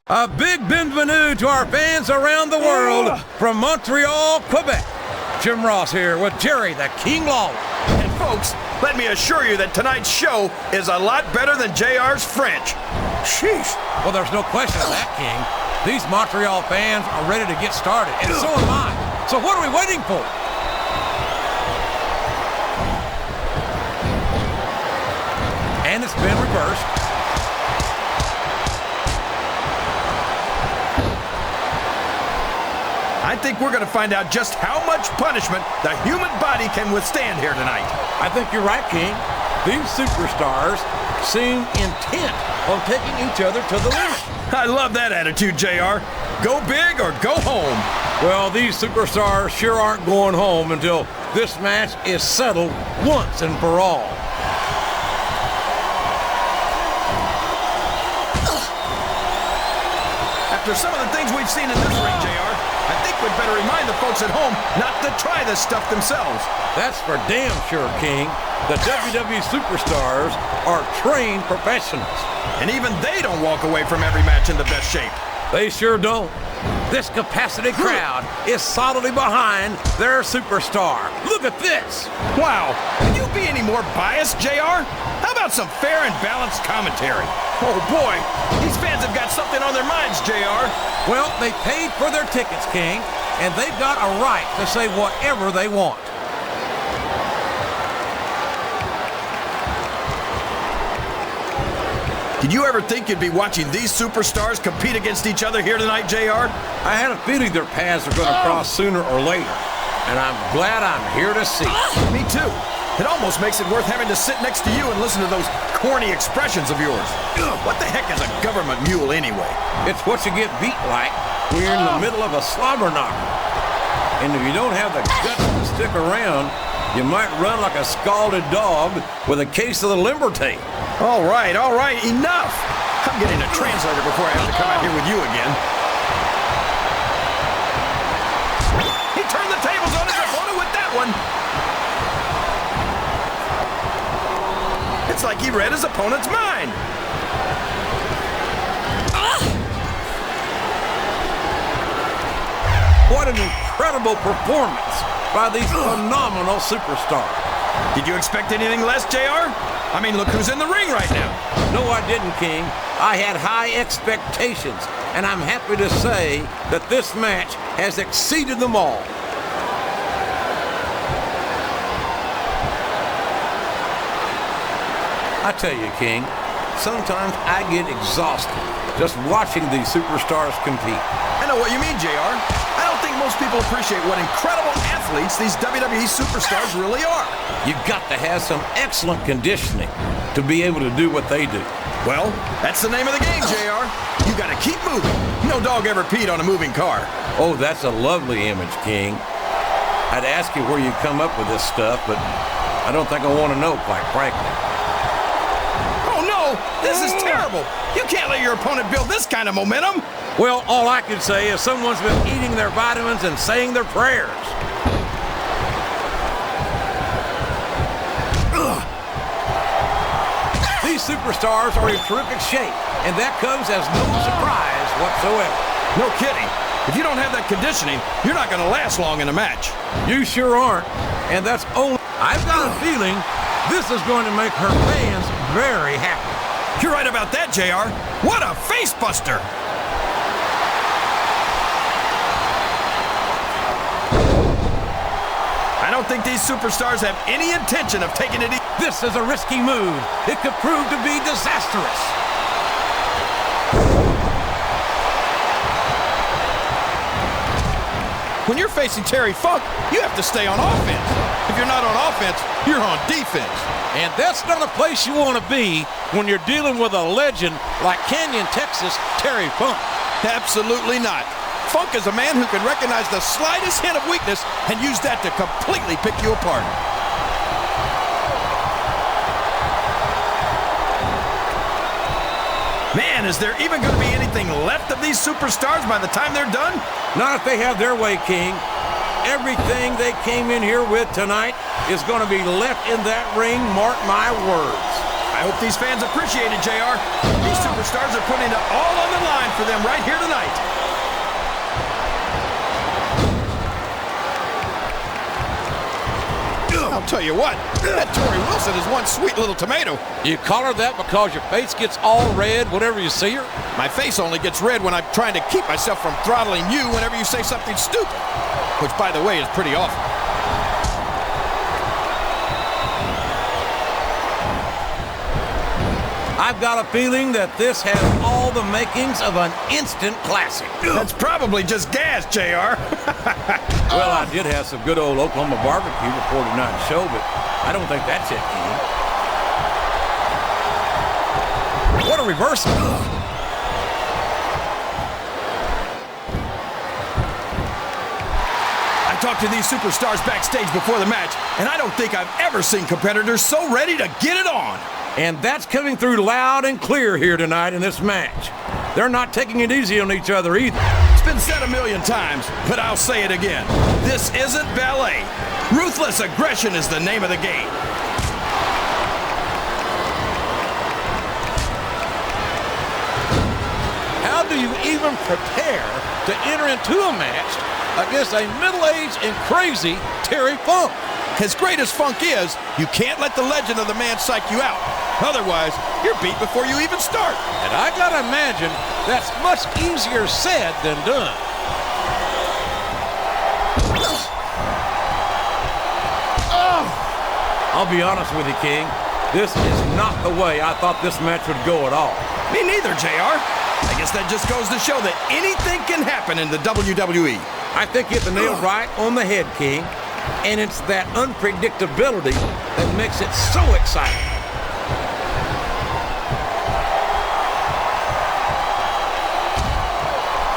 A big bienvenue to our fans around the world from Montreal, Quebec. Jim Ross here with Jerry the King Lawler. And folks, let me assure you that tonight's show is a lot better than JR's French. Sheesh. Well, there's no question of that, King. These Montreal fans are ready to get started, and so am I. So what are we waiting for? And it's been reversed. I think we're going to find out just how much punishment the human body can withstand here tonight. I think you're right, King. These superstars seem intent on taking each other to the limit. I love that attitude, JR. Go big or go home. Well, these superstars sure aren't going home until this match is settled once and for all. After some of the things we've seen in this ring, JR, I think we'd better remind the folks at home not to try this stuff themselves. That's for damn sure, King. The WWE superstars are trained professionals. And even they don't walk away from every match in the best shape. They sure don't. This capacity crowd is solidly behind their superstar. Look at this. Wow. Can you be any more biased, JR? How about some fair and balanced commentary? Oh, boy. These fans have got something on their minds, JR. Well, they paid for their tickets, King, and they've got a right to say whatever they want. Did you ever think you'd be watching these superstars compete against each other here tonight, JR? I had a feeling their paths are going to cross sooner or later, and I'm glad I'm here to see. Me too. It almost makes it worth having to sit next to you and listen to those corny expressions of yours. What the heck is a government mule anyway? It's what you get beat like when you're in the middle of a slobber knocker. And if you don't have the guts to stick around, you might run like a scalded dog with a case of the limber tape. All right, enough. I'm getting a translator before I have to come out here with you again. He turned the tables on his opponent with that one. It's like he read his opponent's mind. What an incredible performance by these phenomenal superstars. Did you expect anything less, JR? I mean, look who's in the ring right now. No, I didn't, King. I had high expectations, and I'm happy to say that this match has exceeded them all. I tell you, King, sometimes I get exhausted just watching these superstars compete. I know what you mean, JR. I don't think most people appreciate what incredible athletes these WWE superstars really are. You've got to have some excellent conditioning to be able to do what they do. Well, that's the name of the game, JR. You got to keep moving. No dog ever peed on a moving car. Oh, that's a lovely image, King. I'd ask you where you come up with this stuff, but I don't think I want to know, quite frankly. Oh, no! This is terrible! You can't let your opponent build this kind of momentum! Well, all I can say is someone's been eating their vitamins and saying their prayers. These superstars are in terrific shape, and that comes as no surprise whatsoever. No kidding. If you don't have that conditioning, you're not going to last long in a match. You sure aren't, and that's only... I've got a feeling this is going to make her fans very happy. You're right about that, JR. What a face buster! I don't think these superstars have any intention of taking it easy. This is a risky move. It could prove to be disastrous. When you're facing Terry Funk, you have to stay on offense. If you're not on offense, you're on defense. And that's not a place you want to be when you're dealing with a legend like Canyon, Texas, Terry Funk. Absolutely not. Funk is a man who can recognize the slightest hint of weakness and use that to completely pick you apart. Man, is there even going to be anything left of these superstars by the time they're done? Not if they have their way, King. Everything they came in here with tonight is going to be left in that ring, mark my words. I I hope these fans appreciate it, JR. These superstars are putting it all on the line for them right here tonight. I'll tell you what, that Torrie Wilson is one sweet little tomato. You call her that because your face gets all red whenever you see her? My face only gets red when I'm trying to keep myself from throttling you whenever you say something stupid. Which, by the way, is pretty awful. I've got a feeling that this has all the makings of an instant classic. That's probably just gas, JR. Well, I did have some good old Oklahoma barbecue before tonight's show, but I don't think that's it, King. What a reversal. I talked to these superstars backstage before the match, and I don't think I've ever seen competitors so ready to get it on. And that's coming through loud and clear here tonight in this match. They're not taking it easy on each other either. It's been said a million times, but I'll say it again. This isn't ballet. Ruthless aggression is the name of the game. How do you even prepare to enter into a match against a middle-aged and crazy Terry Funk? As great as Funk is, you can't let the legend of the man psych you out. Otherwise, you're beat before you even start. And I gotta imagine that's much easier said than done. I'll be honest with you, King. This is not the way I thought this match would go at all. Me neither, JR. I guess that just goes to show that anything can happen in the WWE. I think you hit the nail right on the head, King. And it's that unpredictability that makes it so exciting.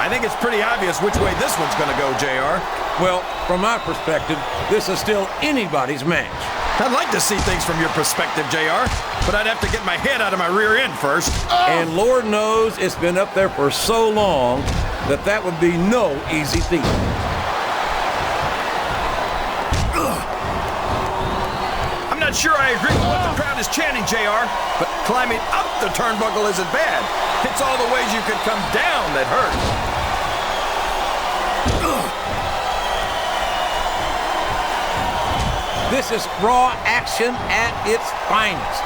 I think it's pretty obvious which way this one's going to go, JR. Well, from my perspective, this is still anybody's match. I'd like to see things from your perspective, JR, but I'd have to get my head out of my rear end first. And Lord knows it's been up there for so long that that would be no easy feat. I'm not sure I agree with what the crowd is chanting, JR, but climbing up the turnbuckle isn't bad. It's all the ways you can come down that hurt. This is Raw action at its finest.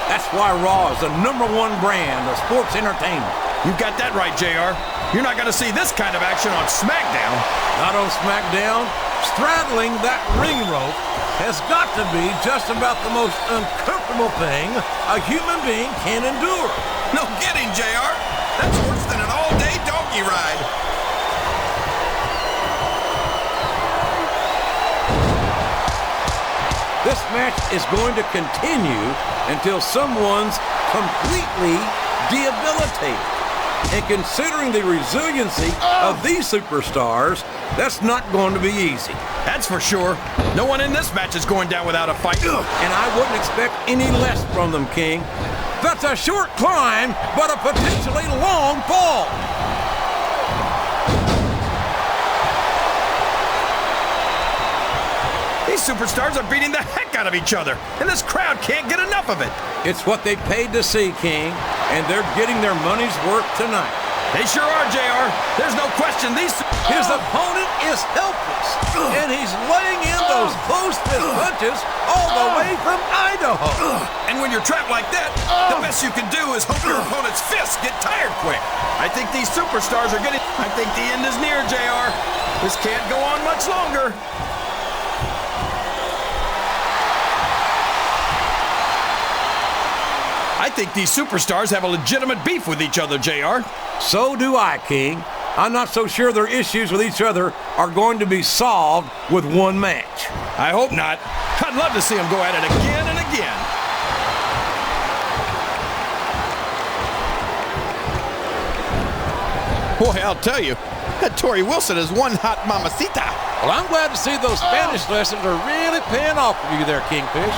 That's why Raw is the #1 brand of sports entertainment. You got that right, JR. You're not going to see this kind of action on SmackDown. Not on SmackDown. Straddling that ring rope has got to be just about the most uncomfortable thing a human being can endure. No kidding, JR. That's worse than an all-day donkey ride. This match is going to continue until someone's completely debilitated. And considering the resiliency of these superstars, that's not going to be easy. That's for sure. No one in this match is going down without a fight. And I wouldn't expect any less from them, King. That's a short climb, but a potentially long fall. These superstars are beating the heck out of each other, and this crowd can't get enough of it. It's what they paid to see, King, and they're getting their money's worth tonight. They sure are, JR. There's no question His opponent is helpless, and he's laying in those close fist punches all the way from Idaho. And when you're trapped like that, the best you can do is hope your opponent's fists get tired quick. I think these superstars are getting... I think the end is near, JR. This can't go on much longer. I think these superstars have a legitimate beef with each other, JR. So do I, King. I'm not so sure their issues with each other are going to be solved with one match. I hope not. I'd love to see them go at it again and again. Boy, I'll tell you, that Torrie Wilson is one hot mamacita. Well, I'm glad to see those Spanish lessons are really paying off for you there, Kingfish.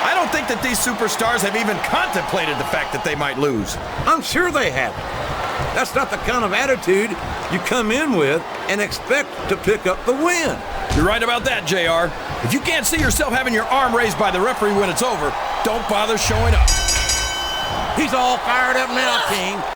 I don't think that these superstars have even contemplated the fact that they might lose. I'm sure they haven't. That's not the kind of attitude you come in with and expect to pick up the win. You're right about that, JR. If you can't see yourself having your arm raised by the referee when it's over, don't bother showing up. He's all fired up now, King.